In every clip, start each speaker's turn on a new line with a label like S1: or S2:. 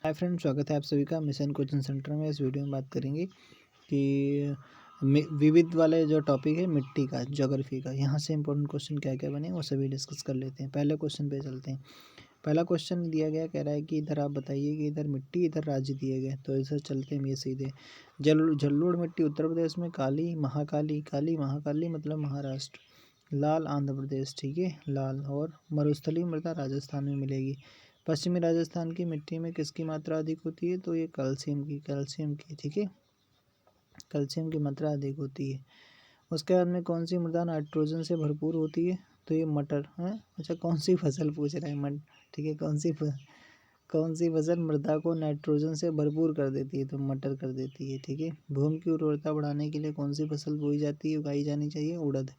S1: Hi friend, स्वागत है आप सभी का मिशन कोचिंग सेंटर में। इस वीडियो में बात करेंगे कि विविध वाले जो टॉपिक है मिट्टी का, ज्योग्राफी का, यहाँ से इंपॉर्टेंट क्वेश्चन क्या क्या बने वो सभी डिस्कस कर लेते हैं। पहले क्वेश्चन पे चलते हैं। पहला क्वेश्चन दिया गया, कह रहा है कि इधर आप बताइए कि इधर मिट्टी, इधर राज्य दिए गए। तो इधर चलते हैं ये सीधे। जलोढ़ मिट्टी उत्तर प्रदेश में, काली महाकाली मतलब महाराष्ट्र, लाल आंध्र प्रदेश, ठीक है लाल, और मरुस्थलीय मृदा राजस्थान में मिलेगी। पश्चिमी राजस्थान की मिट्टी में किसकी मात्रा अधिक होती है? तो ये कैल्शियम की, ठीक है, कैल्शियम की मात्रा अधिक होती है। उसके बाद में कौन सी मृदा नाइट्रोजन से भरपूर होती है? तो ये मटर है। अच्छा, कौन सी फसल पूछ रहा है? ठीक है, कौन सी फसल मृदा को नाइट्रोजन से भरपूर कर देती है? तो मटर कर देती है, ठीक है। भूमि की उर्वरता बढ़ाने के लिए कौन सी फसल उगाई जानी चाहिए? उड़द।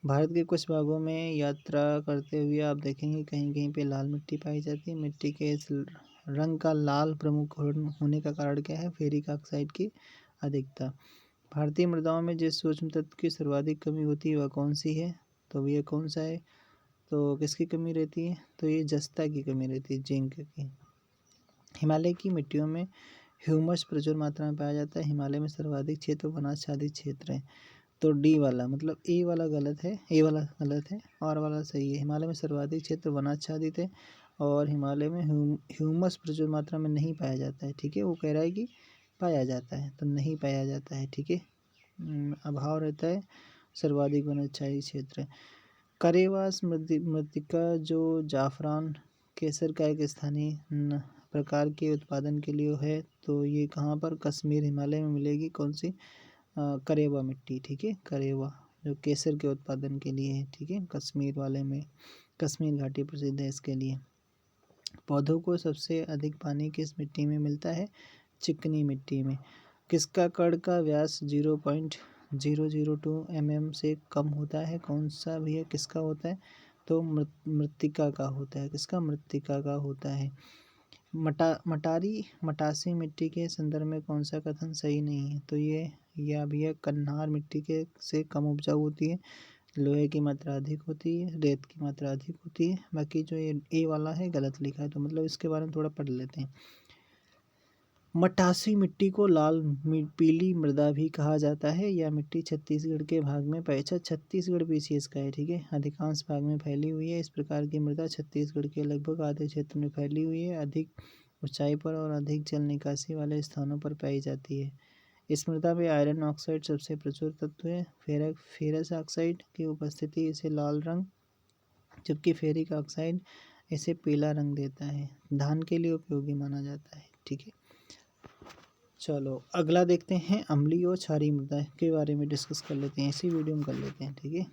S1: भारत के कुछ भागों में यात्रा करते हुए आप देखेंगे कहीं कहीं पे लाल मिट्टी पाई जाती है। मिट्टी के इस रंग का लाल प्रमुख होने का कारण क्या है? फेरिक ऑक्साइड की अधिकता। भारतीय मृदाओं में जिस सूक्ष्म तत्व की सर्वाधिक कमी होती है वह कौन सी है? तो ये कौन सा है? तो किसकी कमी रहती है? तो ये जस्ता की कमी रहती है, जिंक की। हिमालय की मिट्टियों में ह्यूमस प्रचुर मात्रा में पाया जाता है। हिमालय में सर्वाधिक क्षेत्र वनाच्छादित क्षेत्र है। तो डी वाला, मतलब ए वाला गलत है, ए वाला गलत है, और वाला सही है। हिमालय में सर्वाधिक क्षेत्र वनाच्छादित है और हिमालय में ह्यूमस प्रचुर मात्रा में नहीं पाया जाता है, ठीक है। वो कह रहा है कि पाया जाता है, तो नहीं पाया जाता है, ठीक है। अभाव रहता है, सर्वाधिक वनाच्छादित क्षेत्र है। करेवास मृत्तिका जो जाफरान केसर का एक स्थानीय प्रकार के उत्पादन के लिए है, तो ये कहाँ पर? कश्मीर, हिमालय में मिलेगी। कौन सी? करेवा मिट्टी, ठीक है, करेवा, जो केसर के उत्पादन के लिए है, ठीक है। कश्मीर वाले में, कश्मीर घाटी प्रसिद्ध है इसके लिए। पौधों को सबसे अधिक पानी किस मिट्टी में मिलता है? चिकनी मिट्टी में। किसका कण का व्यास 0.002 mm से कम होता है? कौन सा भी है, किसका होता है? तो मृत्तिका का होता है। किसका? मृत्तिका का होता है। मटासी मिट्टी के संदर्भ में कौन सा कथन सही नहीं है? तो यह भी है, कन्हार मिट्टी के से कम उपजाऊ होती है, लोहे की मात्रा अधिक होती है, रेत की मात्रा अधिक होती है। बाकी जो ये ए वाला है गलत लिखा है, तो मतलब इसके बारे में थोड़ा पढ़ लेते हैं। मटासी मिट्टी को लाल पीली मृदा भी कहा जाता है। यह मिट्टी छत्तीसगढ़ के भाग में छत्तीसगढ़ पीसीएस का है, ठीक है, अधिकांश भाग में फैली हुई है। इस प्रकार की मृदा छत्तीसगढ़ के लगभग आधे क्षेत्र में फैली हुई है। अधिक ऊंचाई पर और अधिक जल निकासी वाले स्थानों पर पाई जाती है। इस मृदा में आयरन ऑक्साइड सबसे प्रचुर तत्व है। फेरस ऑक्साइड की उपस्थिति इसे लाल रंग, जबकि फेरिक ऑक्साइड इसे पीला रंग देता है। धान के लिए उपयोगी माना जाता है, ठीक है। चलो अगला देखते हैं, अम्लीय और क्षारीय मृदा के बारे में डिस्कस कर लेते हैं, इसी वीडियो में कर लेते हैं, ठीक है।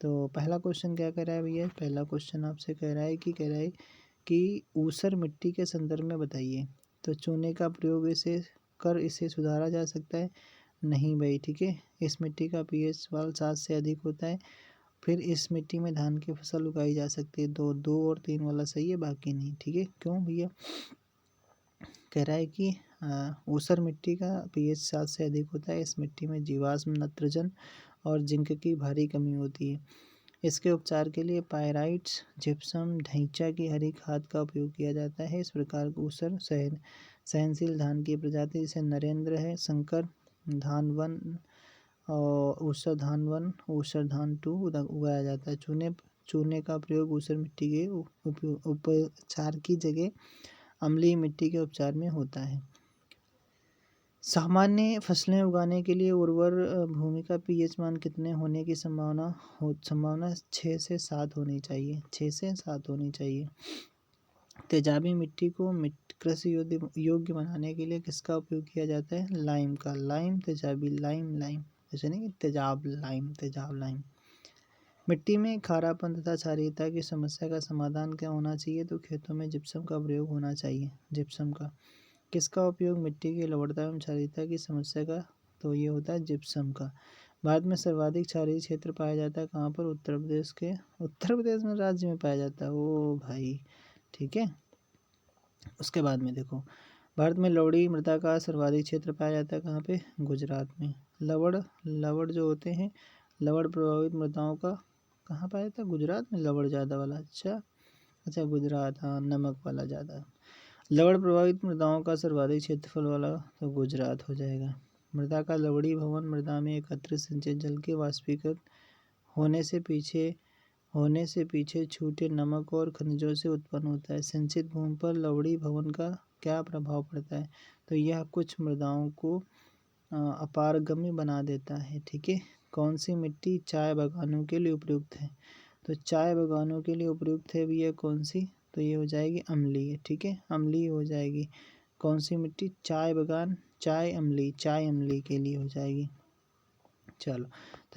S1: तो पहला क्वेश्चन क्या कह रहा है भैया? पहला क्वेश्चन आपसे कह रहा है कि ऊसर मिट्टी के संदर्भ में बताइए। तो चूने का प्रयोग इसे सुधारा जा सकता है? नहीं भाई, ठीक है। इस मिट्टी का पीएच वाल 7 से अधिक होता है। फिर इस मिट्टी में धान की फसल उगाई जा सकती है। दो और 3 वाला सही है, बाकी नहीं, ठीक है। क्यों भैया? कह रहा है कि ऊसर मिट्टी का पीएच 7 से अधिक होता है। इस मिट्टी में जीवाश्म नाइट्रोजन और जिंक की भारी कमी होती है। इसके उपचार के लिए पायराइट्स, जिप्सम, ढैंचा की हरी खाद का उपयोग किया जाता है। इस प्रकार ऊसर सहनशील धान की प्रजाति जैसे नरेंद्र है, शंकर धान 1 और ऊसर धान 1, ऊसर धान 2 उगाया जाता है। चूने का प्रयोग ऊसर मिट्टी के उपचार की जगह अम्लीय मिट्टी के उपचार में होता है। सामान्य फसलें उगाने के लिए उर्वर भूमि का पीएच मान कितने होने की संभावना 6 से 7 होनी चाहिए, 6 से 7 होनी चाहिए। तेजाबी मिट्टी को कृषि योग्य बनाने के लिए किसका उपयोग किया जाता है? लाइम का। तेजाबी लाइम, ऐसे नहीं, तेजाब लाइम। मिट्टी में खारापन तथा क्षारीयता की समस्या का समाधान क्या होना चाहिए? तो खेतों में जिप्सम का प्रयोग होना चाहिए, जिप्सम का। किसका उपयोग मिट्टी की लवणता एवं क्षारीयता की समस्या का? तो ये होता है जिप्सम का। भारत में सर्वाधिक क्षारीय क्षेत्र पाया जाता है कहाँ पर? उत्तर प्रदेश में राज्य में पाया जाता है। ओ भाई, ठीक है। उसके बाद में देखो, भारत में लवणीय मृदा का सर्वाधिक क्षेत्र पाया जाता है कहाँ पे? गुजरात में। लवण जो होते हैं, लवण प्रभावित मृदाओं का कहाँ पाया जाता है? गुजरात में लवण ज़्यादा वाला। अच्छा, गुजरात, हाँ, नमक वाला ज़्यादा। लवण प्रभावित मृदाओं का सर्वाधिक क्षेत्रफल वाला तो गुजरात हो जाएगा। मृदा का लवणीय भवन मृदा में एकत्रित सिंचित जल के वाष्पीकृत होने से पीछे छूटे नमक और खनिजों से उत्पन्न होता है। सिंचित भूमि पर लवणीय भवन का क्या प्रभाव पड़ता है? तो यह कुछ मृदाओं को अपारगम्य बना देता है। ठीक है। कौन सी मिट्टी चाय बागानों के लिए उपयुक्त है? तो चाय बागानों के लिए उपयुक्त है भी, यह कौन सी? तो ये हो जाएगी अम्लीय। ठीक है, अम्लीय हो जाएगी। कौन सी मिट्टी? चाय बागान, चाय अम्ली के लिए हो जाएगी। चलो,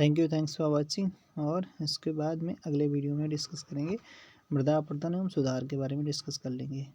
S1: थैंक्स फॉर वॉचिंग। और इसके बाद में अगले वीडियो में डिस्कस करेंगे मृदा अपरदन एवं सुधार के बारे में डिस्कस कर लेंगे।